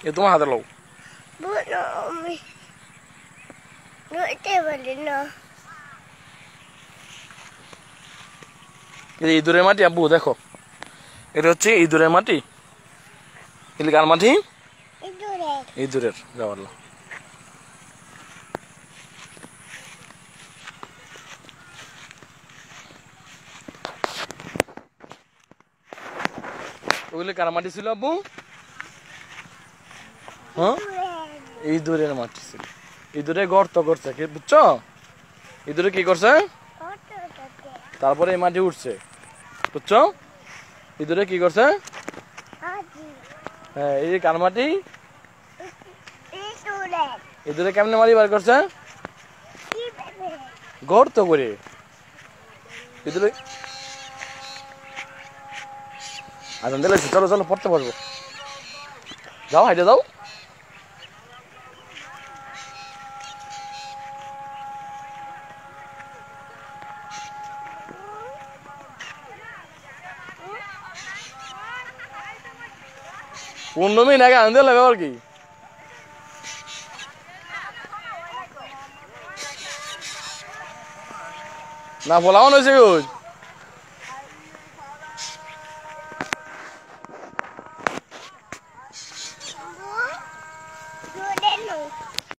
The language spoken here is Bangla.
এ তোমার হাতে লও এই ইঁদুরের মাটি আব্বু দেখো এটা হচ্ছে ইঁদুরের মাটি এগুলি কার মাটি ইঁদুরের যাওয়ার ওগুলি কার মাটি ছিল আব্বু হ্যাঁ ইঁদুরের মাটি ছিল ইঁদুরে গর্ত করছে কি বুঝছো ইঁদুরে কি করছে তারপরে এই মাটি উঠছে বুঝছো ইঁদুরে কি করছে হ্যাঁ এই যে কার মাটি ইঁদুরে কেমনে মাটি বার করছে গর্ত করে ইঁদুরে আজান দিলে চলো চলো পড়তে পারবো যাও হাইটে যাও পূর্ণমী নাকি আনন্দ লাগে আর কি না ফলাও হয়েছে